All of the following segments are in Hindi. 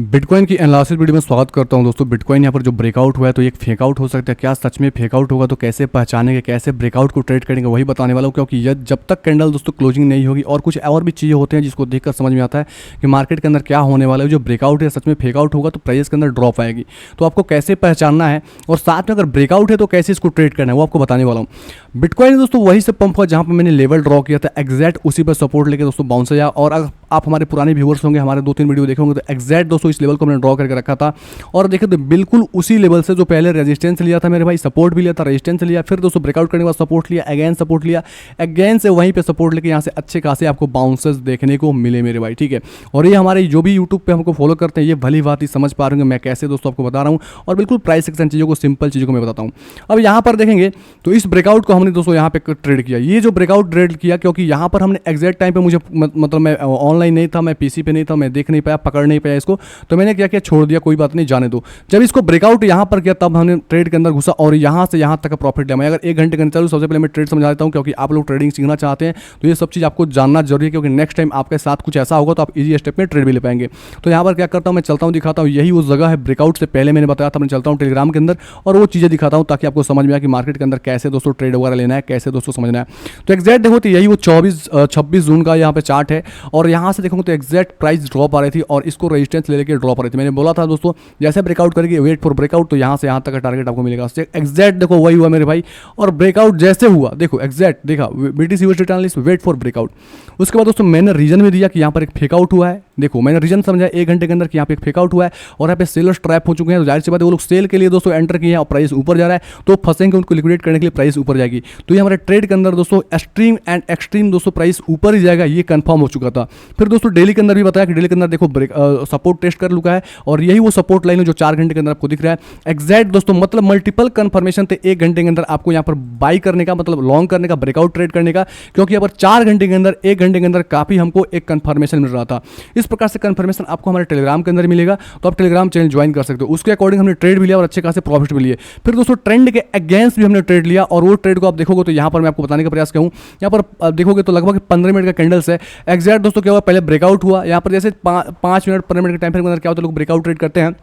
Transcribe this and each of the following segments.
बिटकॉइन की एनालिसिस वीडियो में स्वागत करता हूं दोस्तों। बिटकॉइन यहाँ पर जो ब्रेकआउट हुआ है तो एक फेकआउट हो सकता है, क्या सच में फेकआउट होगा, तो कैसे पहचानेंगे, कैसे ब्रेकआउट को ट्रेड करेंगे वही बताने वाला हूं। क्योंकि ये जब तक कैंडल दोस्तों क्लोजिंग नहीं होगी और कुछ और भी चीज़ें होते हैं जिसको देखकर समझ में आता है कि मार्केट के अंदर क्या होने वाला है। जो ब्रेकआउट है सच में फेकआउट होगा तो प्राइस के अंदर ड्रॉप आएगी, तो आपको कैसे पहचानना है और साथ में अगर ब्रेकआउट है तो कैसे इसको ट्रेड करना है वो आपको बताने वाला हूँ। बिटकॉइन दोस्तों वही से पंप हुआ जहाँ पर मैंने लेवल ड्रॉ किया था, एग्जैक्ट उसी पर सपोर्ट लेके दोस्तों बाउंस आया। और अगर आप हमारे पुराने व्यूअर्स होंगे, हमारे 2-3 वीडियो देखे होंगे, तो एग्जैक्ट दोस्तों इस लेवल को मैंने ड्रॉ करके रखा था। और देखिए तो बिल्कुल उसी लेवल से जो पहले रेजिस्टेंस लिया था मेरे भाई, सपोर्ट भी लिया था, रेजिस्टेंस लिया, फिर दोस्तों ब्रेकआउट करने के बाद सपोर्ट लिया, अगेन सपोर्ट लिया, अगेन से वहीं पे सपोर्ट लेके यहाँ से अच्छे खासे आपको बाउंसेस देखने को मिले मेरे भाई, ठीक है। और ये हमारे जो भी यूट्यूब पे हमको फॉलो करते हैं ये भली बात ही समझ पा रहे होंगे मैं कैसे दोस्तों आपको बता रहा हूँ। और बिल्कुल प्राइस एक्शन चीज़ों को, सिंपल चीज़ों को मैं बताता हूँ। अब यहाँ पर देखेंगे तो इस ब्रेकआउट को हमने दोस्तों यहाँ पे ट्रेड किया, ये जो ब्रेकआउट ट्रेड किया, क्योंकि यहाँ पर हमने एग्जैक्ट टाइम पे मुझे मतलब मैं ऑनलाइन नहीं था, मैं पीसी पे नहीं था, मैं देख नहीं पाया, पकड़ नहीं पाया इसको, तो मैंने क्या किया, छोड़ दिया, कोई बात नहीं, जाने दो। जब इसको ब्रेकआउट यहाँ पर किया तब हमने ट्रेड के अंदर घुसा और यहाँ से यहाँ तक का प्रॉफिट लिया। मैं अगर 1 घंटे के अंदर चलूँ, सबसे पहले मैं ट्रेड समझा देता हूँ, क्योंकि आप लोग ट्रेडिंग सीखना चाहते हैं तो ये सब चीज़ आपको जानना जरूरी है, क्योंकि नेक्स्ट टाइम आपके साथ कुछ ऐसा होगा तो आप इजी स्टेप में ट्रेड भी ले पाएंगे। तो यहाँ पर क्या करता हूँ, मैं चलता हूँ, दिखाता हूँ, यही वो जगह है ब्रेकआउट से पहले मैंने बताया था, मैं चलता हूँ टेलीग्राम के अंदर और वो चीज़ें दिखाता हूँ ताकि आपको समझ में आए कि मार्केट के अंदर कैसे दोस्तों ट्रेड वगैरह लेना है, कैसे दोस्तों समझना है। तो एक्जैक्ट देखो तो यही वो 26 जून का यहाँ पे चार्ट है और यहाँ से देखो तो एक्जैक्ट प्राइस ड्रॉप आ रही थी और इसको रेजिस्टेंस ले लेके ड्रॉप आ रही थी। मैंने बोला था दोस्तों जैसे ब्रेकआउट करेगी वेट फॉर ब्रेकआउट, तो यहाँ से यहाँ तक का टारगेट आपको मिलेगा। एक्जैक्ट देखो वही हुआ मेरे भाई, और ब्रेकआउट जैसे हुआ देखो एक्जैक्ट देखा BTC USD analyst wait for breakout. उसके बाद दोस्तों मैंने रीजन भी दिया कि यहाँ पर एक फेकआउट हुआ है, देखो मैंने रीजन समझा 1 घंटे के अंदर कि यहाँ पे एक फेकआउट हुआ है और यहाँ पे सेलर्स ट्रैप हो चुके हैं। तो जाहिर सी बात है वो लोग सेल के लिए दोस्तों एंटर किए हैं और प्राइस ऊपर जा रहा है, तो फंसेंगे, उनको लिक्विडेट करने के लिए प्राइस ऊपर जाएगी। तो ये हमारे ट्रेड के अंदर दोस्तों एक्सट्रीम एंड एक्सट्रीम दोस्तों प्राइस ऊपर ही जाएगा, ये कंफर्म हो चुका था। फिर दोस्तों डेली के अंदर भी बताया कि डेली के अंदर देखो सपोर्ट टेस्ट कर लुका है और यही वो सपोर्ट लाइन है जो 4 घंटे के अंदर आपको दिख रहा है। एक्जैक्ट दोस्तों मतलब मल्टीपल कंफर्मेशन थे 1 घंटे के अंदर आपको यहाँ पर बाई करने का, मतलब लॉन्ग करने का, ब्रेकआउट ट्रेड करने का, क्योंकि यहाँ पर 4 घंटे के अंदर 1 घंटे के अंदर काफी हमको एक कंफर्मेशन मिल रहा था। इस प्रकार से कंफर्मेशन आपको हमारे टेलीग्राम के अंदर मिलेगा, तो आप टेलीग्राम चैनल ज्वाइन कर सकते हो। उसके अकॉर्डिंग हमने ट्रेड भी लिया और अच्छे खासे प्रॉफिट भी लिए। फिर दोस्तों ट्रेंड के अगेंस्ट भी हमने ट्रेड लिया और वो ट्रेड को आप देखोगे तो यहाँ पर मैं आपको बताने का प्रयास करूँ। यहाँ पर देखोगे तो लगभग 15 मिनट का कैंडल्स है। एक्जैक्ट दोस्तों क्या हुआ, पहले ब्रेकआउट हुआ, यहाँ पर जैसे 5 मिनट 15 मिनट के टाइम फ्रेम के अंदर क्या होता है, लोग ब्रेकआउट ट्रेड करते हैं।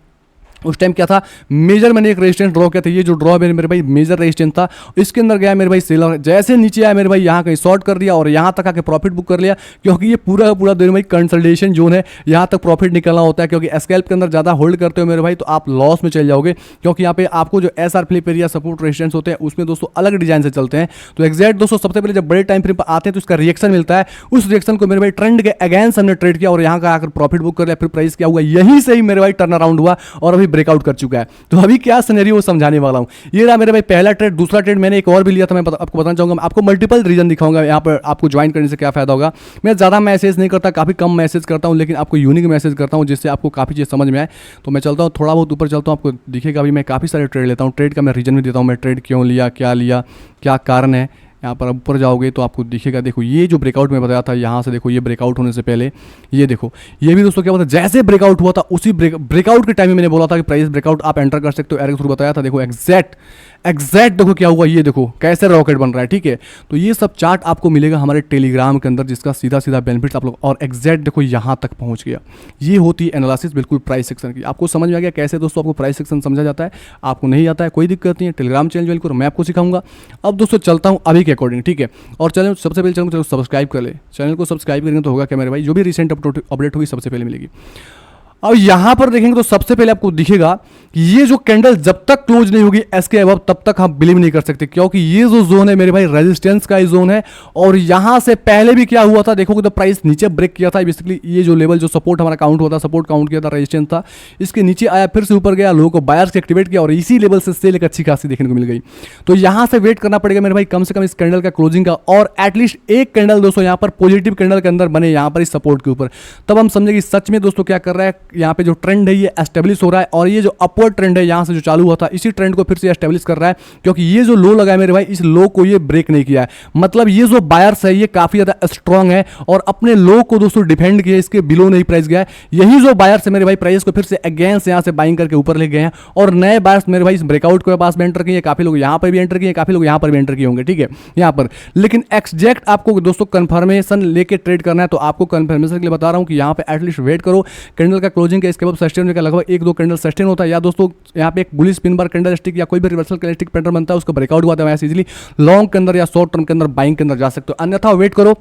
उस टाइम क्या था, मेजर मैंने एक रेजिस्टेंस ड्रॉ किया था, ये जो ड्रॉ है मेरे भाई मेजर रेजिस्टेंस था, इसके अंदर गया मेरे भाई सेलर, जैसे नीचे आया मेरे भाई यहाँ कहीं शॉर्ट कर दिया और यहाँ तक आके प्रॉफिट बुक कर लिया, क्योंकि ये पूरा का पूरा मेरे भाई कंसल्टेशन जोन है, यहाँ तक प्रॉफिट निकलना होता है। क्योंकि स्कैल्प के अंदर ज़्यादा होल्ड करते हो मेरे भाई तो आप लॉस में चल जाओगे, क्योंकि यहाँ पे आपको जो SR flip area support resistance होते हैं उसमें दोस्तों अलग डिजाइन से चलते हैं। तो एक्जैक्ट दोस्तों सबसे पहले जब बड़े टाइम फ्रेम पर आते हैं तो इसका रिएक्शन मिलता है, उस रिएक्शन को मेरे भाई ट्रेंड के अगेंस्ट हमने ट्रेड किया और यहाँ का आकर प्रॉफिट बुक कर लिया। फिर प्राइस क्या हुआ, यहीं से ही मेरे भाई टर्न अराउंड हुआ और अभी ब्रेकआउट कर चुका है। तो अभी क्या सिनेरियो वो समझाने वाला हूं। ये रहा मेरे भाई पहला ट्रेड। दूसरा ट्रेड मैंने एक और भी लिया था, मैं आपको बताना चाहूंगा। आपको मल्टीपल रीजन दिखाऊंगा यहाँ पर आपको ज्वाइन करने से क्या फायदा होगा। मैं ज़्यादा मैसेज नहीं करता, काफ़ी कम मैसेज करता हूँ, लेकिन आपको यूनिक मैसेज करता हूँ जिससे आपको काफ़ी चीज़ समझ में आए। तो मैं चलता हूँ थोड़ा बहुत ऊपर चलता हूँ, आपको दिखेगा अभी मैं काफ़ी सारे ट्रेड लेता हूँ। ट्रेड का मैं रीजन भी देता हूँ, मैं ट्रेड क्यों लिया, क्या कारण है। यहाँ पर ऊपर जाओगे तो आपको दिखेगा, देखो ये जो ब्रेकआउट में बताया था, यहाँ से देखो ये ब्रेकआउट होने से पहले ये देखो, ये भी दोस्तों क्या होता है, जैसे ब्रेकआउट हुआ था उसी ब्रेकआउट के टाइम में मैंने बोला था कि प्राइस ब्रेकआउट आप एंटर कर सकते हो, एरो थ्रू बताया था। देखो एग्जैक्ट देखो क्या हुआ, ये देखो कैसे रॉकेट बन रहा है, ठीक है। तो ये सब चार्ट आपको मिलेगा हमारे टेलीग्राम के अंदर, जिसका सीधा सीधा बेनिफिट्स आप लोग, और एग्जैक्ट देखो यहाँ तक पहुँच गया। ये होती है एनालिसिस बिल्कुल प्राइस सेक्शन की। आपको समझ में आ गया कैसे दोस्तों आपको प्राइस सेक्शन समझा जाता है। आपको नहीं आता है कोई दिक्कत नहीं है, टेलीग्राम चैनल ज्वाइन करो, मैं आपको सिखाऊंगा। अब दोस्तों चलता हूँ अभी के अकॉर्डिंग, ठीक है। और चैनल सबसे पहले चैनल को सब्सक्राइब कर ले, चैनल को सब्सक्राइब करेंगे तो होगा क्या मेरे भाई, जो भी रिसेंट अपडेट होगी सबसे पहले मिलेगी। अब यहां पर देखेंगे तो सबसे पहले आपको दिखेगा कि ये जो कैंडल जब तक क्लोज नहीं होगी इसके अबव तब तक हम बिलीव नहीं कर सकते, क्योंकि ये जो जोन है मेरे भाई रेजिस्टेंस का ही जोन है। और यहां से पहले भी क्या हुआ था, देखोगे तो प्राइस नीचे ब्रेक किया था। बेसिकली ये जो लेवल जो सपोर्ट हमारा काउंट हुआ था, सपोर्ट काउंट किया था, रेजिस्टेंस था, इसके नीचे आया, फिर से ऊपर गया, लोगों को बायर्स के एक्टिवेट किया और इसी लेवल से सेल एक अच्छी खासी देखने को मिल गई। तो यहां से वेट करना पड़ेगा मेरे भाई कम से कम इस कैंडल का क्लोजिंग का, और एटलीस्ट एक कैंडल दोस्तों यहाँ पर पॉजिटिव कैंडल के अंदर बने यहाँ पर इस सपोर्ट के ऊपर, तब हम समझे कि सच में दोस्तों क्या कर रहा है। यहाँ पे जो ट्रेंड है ये एस्टेब्लिश हो रहा है और ये जो अपवर्ड ट्रेंड है यहाँ से जो चालू हुआ था इसी ट्रेंड को फिर से एस्टेब्लिश कर रहा है, क्योंकि ये जो लो लगा है मेरे भाई इस लो को ये ब्रेक नहीं किया है। मतलब ये जो बायर्स है ये काफी ज्यादा स्ट्रांग है और अपने लो को दोस्तों डिफेंड किया, इसके बिलो नहीं प्राइस गया है। यही जो बायर्स है मेरे भाई प्राइस को फिर से अगेंस्ट यहाँ से बाइंग करके ऊपर ले गए हैं और नए बायर्स मेरे भाई इस ब्रेकआउट के पास में एंटर किए, काफी लोग यहाँ पर भी एंटर किए, काफी लोग यहाँ पर भी एंटर किए होंगे, ठीक है यहाँ पर। लेकिन एक्सजैक्ट आपको दोस्तों कंफर्मेशन लेके ट्रेड करना है, तो आपको कंफर्मेशन के लिए बता रहा हूँ कि यहाँ पे एटलीस्ट वेट करो, कैंडल का क्लोजिंग के इसके बाद सस्टेन होने का लगभग 1-2 कैंडल सस्टेन होता है, या दोस्तों यहाँ पे एक bullish pin bar candle stick या कोई भी रिवर्सल कैंडल पैटर्न बनता है उसका ब्रेकआउट हुआ था, इजीली लॉन्ग के अंदर या शॉर्ट टर्म के अंदर बाइंग के अंदर जा सकते हो। अन्यथा वेट करो,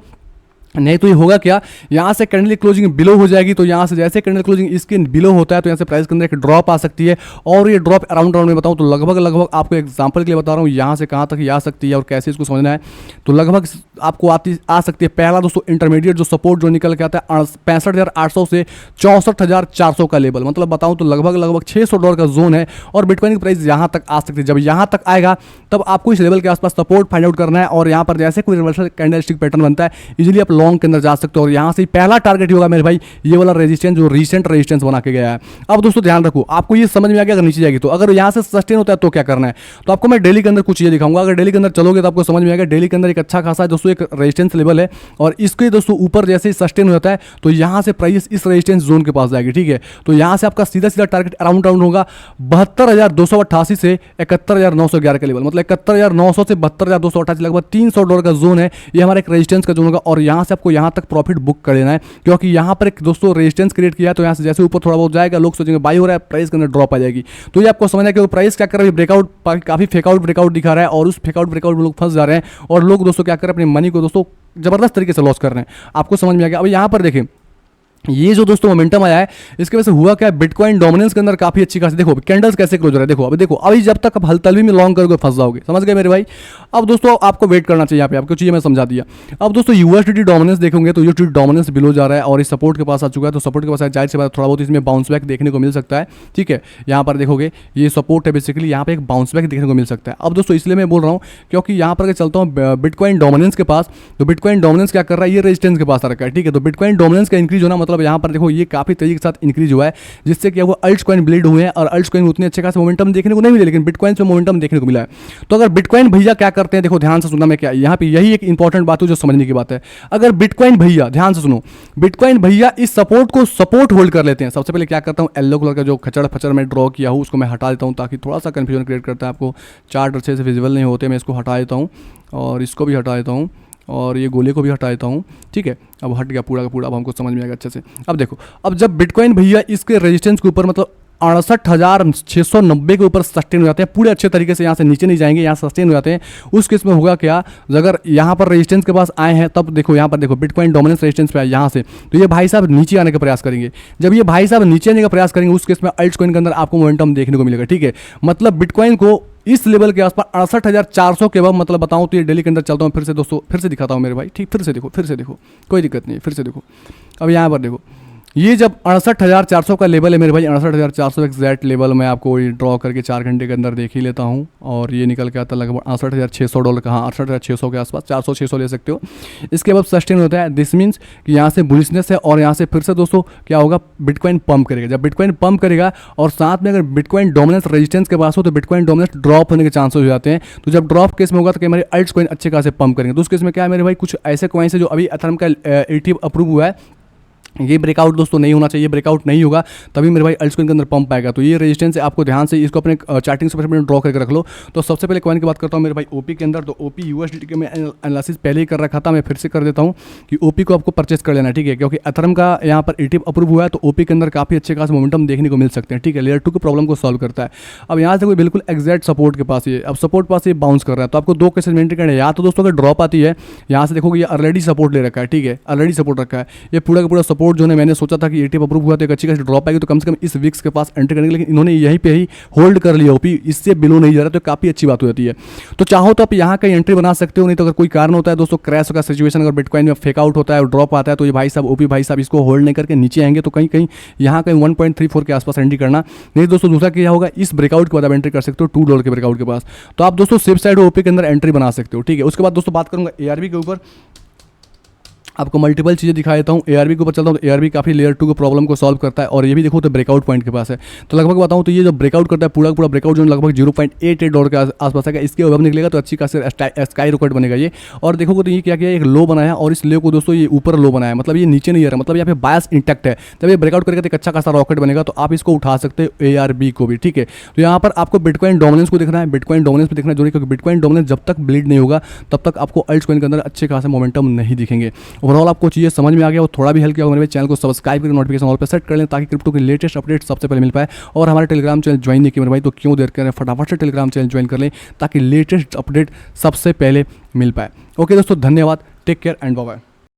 नहीं तो ये होगा क्या, यहाँ से कैंडल क्लोजिंग बिलो हो जाएगी, तो यहाँ से जैसे कैंडल क्लोजिंग इसके बिलो होता है तो यहाँ से प्राइस के अंदर एक ड्रॉप आ सकती है, और ये ड्रॉप अराउंड में बताऊँ तो लगभग आपको एग्जांपल के लिए बता रहा हूँ यहाँ से कहाँ तक ये आ सकती है और कैसे इसको समझना है। तो लगभग आपको आ सकती है पहला दोस्तों इंटरमीडिएट जो सपोर्ट जो निकल के आता है 65,800 से 64,400 का लेवल, मतलब बताऊँ तो लगभग $600 का जोन है, और बिटकॉइन की प्राइस यहाँ तक आ सकती है। जब यहाँ तक आएगा तब आपको इस लेवल के आसपास सपोर्ट फाइंड आउट करना है, और यहाँ पर जैसे कोई रिवर्सल कैंडल स्टिक पैटर्न बनता है इजीली आप लॉन्ग के अंदर जा सकते हो, और यहाँ से पहला टारगेट होगा मेरे भाई ये वाला रेजिस्टेंस जो रीसेंट रेजिस्टेंस बना के गया है। अब दोस्तों ध्यान रखो, आपको ये समझ में आ गया अगर नीचे जाएगी तो, अगर यहाँ से सस्टेन होता है तो क्या करना है, तो आपको मैं डेली के अंदर कुछ चीजें दिखाऊंगा। अगर डेली के अंदर चलोगे तो आपको समझ में आएगा, डेली के अंदर एक अच्छा खासा दोस्तों एक रेजिस्टेंस लेवल है, और इसके दोस्तों ऊपर जैसे ही सस्टेन हो जाता है तो यहाँ से प्राइस इस रेजिस्टेंस जोन के पास जाएगी, ठीक है। तो यहाँ से आपका सीधा टारगेट अराउंड होगा 72,288 से 71,911 का लेवल, मतलब 71,900 से 72,288 लगभग $300 का जोन है, ये हमारा एक रेजिस्टेंस का जोन होगा, और यहाँ से आपको यहाँ तक प्रॉफिट बुक कर लेना है, क्योंकि यहाँ पर एक दोस्तों रेजिस्टेंस क्रिएट किया है, तो यहाँ से जैसे ऊपर थोड़ा बहुत जाएगा लोग सोचेंगे बाई हो रहा है, प्राइस के अंदर ड्रॉप आ जाएगी। तो ये आपको समझना है कि प्राइस क्या कर रहा है, ब्रेकआउट काफी फेकआउट ब्रेकआउट दिखा रहा है, और उस फेकआउट ब्रेकआउट में लोग फंस जा रहे हैं, और लोग दोस्तों क्या कर रहे हैं अपनी मनी को दोस्तों जबरदस्त तरीके से लॉस कर रहे हैं। आपको समझ में आ गया। अब यहाँ पर देखें ये जो दोस्तों मोमेंटम आया है इसके वजह से हुआ क्या, बिटकॉइन डोमिनेंस के अंदर काफी अच्छी खासी देखो कैंडल्स कैसे क्लोज हो रहा है, देखो अभी देखो अभी जब तक आप हलतलवी में लॉन्ग करोगे फंस जाओगे, समझ गए मेरे भाई। अब दोस्तों आपको वेट करना चाहिए, यहाँ पे आपको चीजें मैं समझा दिया। अब दोस्तों यूएसडीटी डोमिनेंस देखोगे तो यूएसडीटी डोमिनेंस बिलो जा रहा है, और इस सपोर्ट के पास आ चुका है, तो सपोर्ट के पास जाहिर सी बात थोड़ा बहुत इसमें बाउंस बैक देखने को मिल सकता है, ठीक है। यहाँ पर देखोगे ये सपोर्ट है, बेसिकली यहाँ पे एक बाउंस बैक देखने को मिल सकता है। अब दोस्तों इसलिए मैं बोल रहा हूँ क्योंकि यहाँ पर चलता हूँ बिटकॉइन डोमिनेंस के पास, तो बिटकॉइन डोमिनेंस क्या कर रहा है, ये रेजिस्टेंस के पास आ रखा है, ठीक है। तो बिटकॉइन डोमिनेंस का इंक्रीज होना मतलब यहाँ पर देखो ये काफी तेजी के साथ इंक्रीज हुआ है, जिससे कि वो अल्ट्स कॉइन ब्लीड हुए हैं, और अल्ट्स कॉइन उतने अच्छे खासे मोमेंटम देखने को नहीं मिले, लेकिन बिटकॉइन में मोमेंटम देखने को मिला है। तो अगर बिटकॉइन भैया क्या करते हैं, देखो ध्यान से सुनना, मैं क्या यहाँ पे यही एक इंपॉर्टेंट बात है जो समझने की बात है। अगर बिटकॉइन भैया ध्यान से सुनो, बिटकॉइन भैया इस सपोर्ट को सपोर्ट होल्ड कर लेते हैं, सबसे पहले क्या करता हूँ येलो कलर का जो खचड़ फचड़ में ड्रॉ किया हूँ उसको मैं हटा देता हूँ, ताकि थोड़ा सा कंफ्यूजन क्रिएट करता है, आपको चार्ट अच्छे से विजिबल नहीं होते। मैं इसको हटा देता हूँ और इसको भी हटा देता हूँ और ये गोले को भी हटा देता हूँ, ठीक है। अब हट गया पूरा का पूरा, अब हमको समझ में आएगा अच्छे से। अब देखो, अब जब बिटकॉइन भैया इसके रेजिस्टेंस के ऊपर मतलब 68,690 के ऊपर सस्टेन हो जाते हैं पूरे अच्छे तरीके से, यहाँ से नीचे नहीं जाएंगे, यहाँ सस्टेन हो जाते हैं, उस केस में होगा क्या, अगर यहाँ पर रेजिस्टेंस के पास आए हैं तब देखो यहाँ पर देखो बिटकॉइन डोमिनेंस रेजिस्टेंस पे आए यहाँ से, तो ये भाई साहब नीचे आने का प्रयास करेंगे। जब ये भाई साहब नीचे आने का प्रयास करेंगे उस केस में अल्ट्स कॉइन के अंदर आपको मोमेंटम देखने को मिलेगा, ठीक है। मतलब बिटकॉइन को इस लेवल के आसपास 68,400 के बाद मतलब बताऊं तो ये डेली के अंदर चलता हूं, फिर से दोस्तों फिर से दिखाता हूं मेरे भाई, ठीक, फिर से देखो कोई दिक्कत नहीं, फिर से देखो। अब यहाँ पर देखो ये जब 68,400 का लेवल है मेरे भाई, 68,400 एग्जैक्ट लेवल मैं आपको ड्रॉ करके 4 घंटे के अंदर देख ही लेता हूँ, और ये निकल के आता है लगभग $68,600 का, हाँ 68,600 के आसपास, 400-600 ले सकते हो। इसके बाद सस्टेन होता है, दिस मीन्स कि यहाँ से बुलिशनेस है, और यहाँ से फिर से दोस्तों क्या होगा, बिटकॉइन पंप करेगा। जब बिटकॉइन पंप करेगा और साथ में अगर बिटकॉइन डोमिनेंस रेजिस्टेंस के पास हो तो बिटकॉइन डोमिनेंस ड्रॉप होने के चांसेस हो जाते हैं। तो जब ड्रॉप केस में होगा तो हमारे अल्ट्स कॉइन अच्छे खासे पंप करेंगे। तो उस केस में क्या है मेरे भाई, कुछ ऐसे कॉइन्स है जो अभी अथर्म का ETF अप्रूव हुआ है, ये ब्रेकआउट दोस्तों नहीं होना चाहिए, ब्रेकआउट नहीं होगा तभी मेरे भाई अल्ट्स कॉइन के अंदर पंप आएगा। तो ये रेजिस्टेंस है, आपको ध्यान से इसको अपने चार्टिंग से ड्रॉ करके रख लो। तो सबसे पहले कॉइन की बात करता हूँ मेरे भाई ओपी के अंदर, तो ओपी यूएसडीटी के मैं एनालिसिस पहले ही कर रखा था, मैं फिर से कर देता हूँ कि ओपी को आपको परचेस कर लेना, ठीक है, क्योंकि अथर्म का यहाँ पर ETF अप्रूव हुआ है, तो ओपी के अंदर काफी अच्छे खास मोमेंटम देखने को मिल सकते हैं, ठीक है। लेयर 2 की प्रॉब्लम को सॉल्व करता है। अब यहाँ से कोई बिल्कुल एग्जैक्ट सपोर्ट के पास ये, अब सपोर्ट पास ये बाउंस कर रहा है, तो आपको 2 केसेस मेंटेन करना है। या तो दोस्तों अगर ड्रॉप आती है यहाँ से देखोगे ये ऑलरेडी सपोर्ट ले रखा है, ठीक है, ऑलरेडी सपोर्ट रखा है, ये पूरा का पूरा सपोर्ट जो है मैंने सोचा था कि ETF अप्रूव हुआ तो एक अच्छी खासी ड्रॉप आएगी, तो कम से कम इस विक्स के पास एंटर करने के, लेकिन इन्होंने यहीं पे ही होल्ड कर लिया, ओपी इससे बिलो नहीं जा रहा, तो काफी अच्छी बात हो जाती है। तो चाहो तो आप यहाँ कहीं एंट्री बना सकते हो, नहीं तो अगर कोई कारण होता है दोस्तों क्रैश का सिचुएशन, अगर बिटकॉइन में फेक आउट होता है और ड्रॉप आता है, तो ये भाई साहब ओपी भाई साहब इसको होल्ड नहीं करके नीचे आएंगे, तो कहीं यहाँ कहीं 1.34 के आसपास एंट्री करना। नहीं दोस्तों दूसरा क्या होगा, इस ब्रेकआउट के बाद आप एंट्री कर सकते हो $2 के ब्रेकआउट के पास, तो आप दोस्तों सेफ साइड ओपी के अंदर एंट्री बना सकते हो, ठीक है। उसके बाद दोस्तों बात करूंगा ARB के ऊपर, आपको मल्टीपल चीज़ें दिखा देता हूँ। ARB के ऊपर चलता हूँ, तो ARB काफ़ी लेयर 2 की प्रॉब्लम को सॉल्व करता है, और ये भी देखो तो ब्रेकआउट पॉइंट के पास है। तो लगभग बताऊँ तो ये जो ब्रेकआउट करता है पूरा पूरा ब्रेकआउट जो लगभग $0.88 के आसपास है, इसके अब निकलेगा तो अच्छी खासी स्काई रॉकेट बनेगा ये। और देखोगे तो ये क्या किया, एक लो बनाया, और इस लो को दोस्तों ये ऊपर लो बनाया, मतलब ये नीचे नहीं आ रहा, मतलब यहाँ पे बायस इंटैक्ट है। जब ये ब्रेकआउट करेगा तो एक अच्छा खासा रॉकेट बनेगा, तो आप इसको उठा सकते हो ARB को भी, ठीक है। तो यहाँ पर आपको बिटकॉइन डोमिनेंस को देखना है, बिटकॉइन डोमिनेंस पे देखना है जरूरी, क्योंकि बिटकॉइन डोमिनेंस जब तक ब्लीड नहीं होगा तब तक आपको अल्ट्स कॉइन के अंदर अच्छे खासे मोमेंटम नहीं दिखेंगे। ओवरऑल आपको चीज़ें समझ में आ गया और थोड़ा भी हेल्प किया मेरे चैनल को सब्सक्राइब करके नोटिफिकेशन ऑल पर सेट कर लें ताकि क्रिप्टो की लेटेस्ट अपडेट सबसे पहले मिल पाए। और हमारे टेलीग्राम चैनल ज्वाइन नहीं किया मेरे भाई तो क्यों देर करें, फटाफट से टेलीग्राम चैनल ज्वाइन कर लें ताकि लेटेस्ट अपडेट सबसे पहले मिल पाए। ओके दोस्तों, धन्यवाद, take care and bye bye.